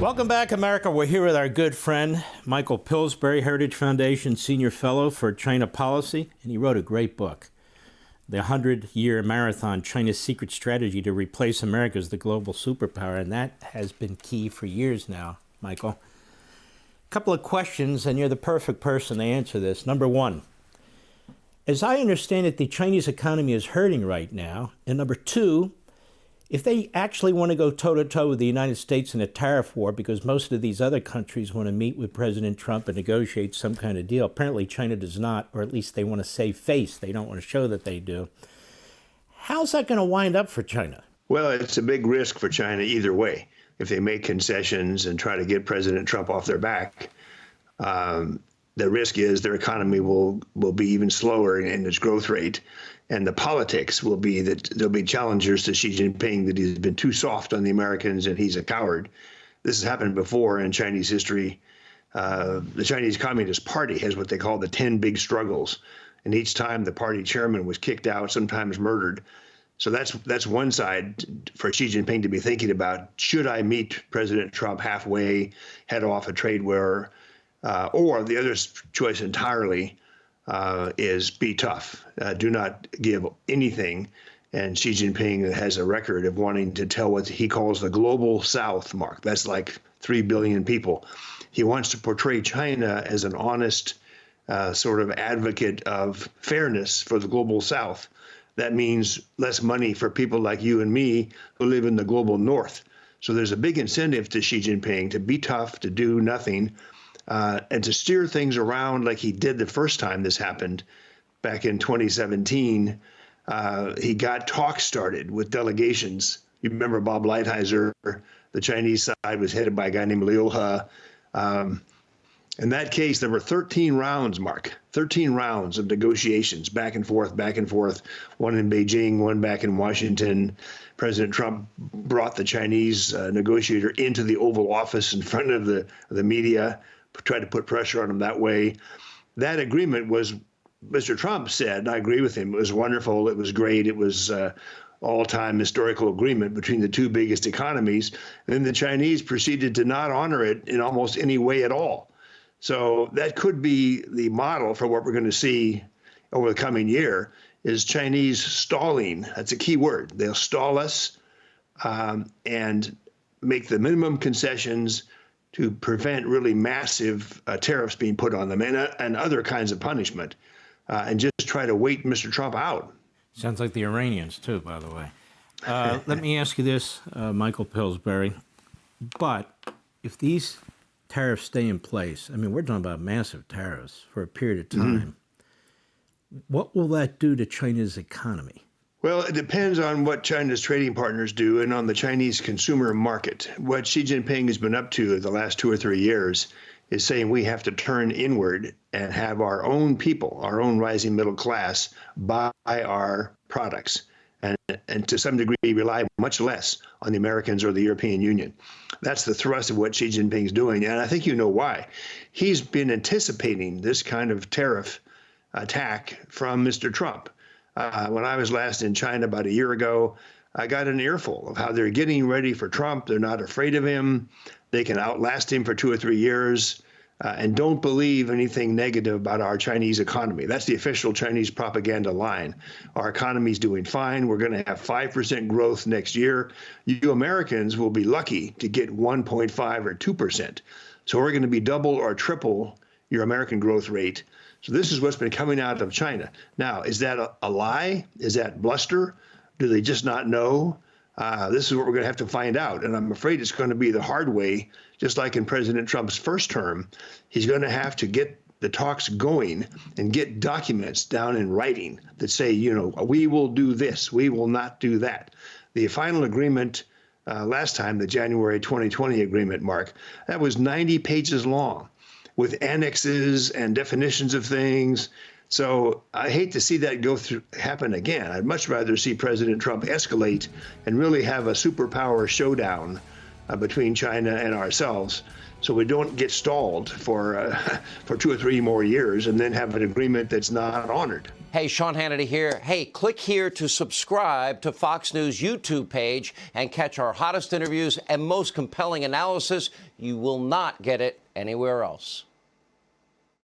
Welcome back, America. We're here with our good friend, Michael Pillsbury, Heritage Foundation Senior Fellow for China Policy, and he wrote a great book, The 100-Year Marathon, China's Secret Strategy to Replace America as the Global Superpower, and that has been key for years now, Michael. A couple of questions, and you're the perfect person to answer this. Number one, as I understand it, the Chinese economy is hurting right now, and number two, if they actually want to go toe-to-toe with the United States in a tariff war, because most of these other countries want to meet with President Trump and negotiate some kind of deal, apparently China does not, or at least they want to save face. They don't want to show that they do. How's that going to wind up for China? Well, it's a big risk for China either way. If they make concessions and try to get President Trump off their back, the risk is their economy will be even slower in its growth rate. And the politics will be that there'll be challengers to Xi Jinping that he's been too soft on the Americans and he's a coward. This has happened before in Chinese history. The Chinese Communist Party has what they call the 10 big struggles. And each time the party chairman was kicked out, sometimes murdered. So that's one side for Xi Jinping to be thinking about. Should I meet President Trump halfway, head off a trade war? Or the other choice entirely is be tough. Do not give anything. And Xi Jinping has a record of wanting to tell what he calls the global South, Mark. That's like 3 billion people. He wants to portray China as an honest sort of advocate of fairness for the global South. That means less money for people like you and me who live in the global North. So there's a big incentive to Xi Jinping to be tough, to do nothing, and to steer things around like he did the first time this happened back in 2017. He got talks started with delegations. You remember Bob Lighthizer, the Chinese side was headed by a guy named Liu He. In that case, there were 13 rounds, Mark, 13 rounds of negotiations, back and forth, one in Beijing, one back in Washington. President Trump brought the Chinese negotiator into the Oval Office in front of the media, tried to put pressure on him that way. That agreement was, Mr. Trump said, and I agree with him, it was wonderful, it was great, it was all-time historical agreement between the two biggest economies. And then the Chinese proceeded to not honor it in almost any way at all. So that could be the model for what we're going to see over the coming year is Chinese stalling. That's a key word. They'll stall us and make the minimum concessions to prevent really massive tariffs being put on them and other kinds of punishment and just try to wait Mr. Trump out. Sounds like the Iranians, too, by the way. Let me ask you this, Michael Pillsbury. But if these tariffs stay in place, I mean, we're talking about massive tariffs for a period of time. What will that do to China's economy? Well, it depends on what China's trading partners do and on the Chinese consumer market. What Xi Jinping has been up to the last 2 or 3 years is saying we have to turn inward and have our own people, our own rising middle class, buy our products and to some degree rely much less on the Americans or the European Union. That's the thrust of what Xi Jinping is doing, and I think you know why. He's been anticipating this kind of tariff attack from Mr. Trump. When I was last in China about a year ago, I got an earful of how they're getting ready for Trump. They're not afraid of him. They can outlast him for 2 or 3 years. And don't believe anything negative about our Chinese economy. That's the official Chinese propaganda line. Our economy's doing fine. We're going to have 5% growth next year. You Americans will be lucky to get 1.5 or 2%. So we're going to be double or triple your American growth rate. So this is what's been coming out of China. Now, is that a lie? Is that bluster? Do they just not know? This is what we're going to have to find out. And I'm afraid it's going to be the hard way, just like in President Trump's first term. He's going to have to get the talks going and get documents down in writing that say, you know, we will do this, we will not do that. The final agreement last time, the January 2020 agreement, Mark, that was 90 pages long with annexes and definitions of things. So I hate to see that happen again. I'd much rather see President Trump escalate and really have a superpower showdown between China and ourselves, so we don't get stalled for 2 or 3 more years and then have an agreement that's not honored. Hey, Sean Hannity here. Hey, click here to subscribe to Fox News YouTube page and catch our hottest interviews and most compelling analysis. You will not get it anywhere else.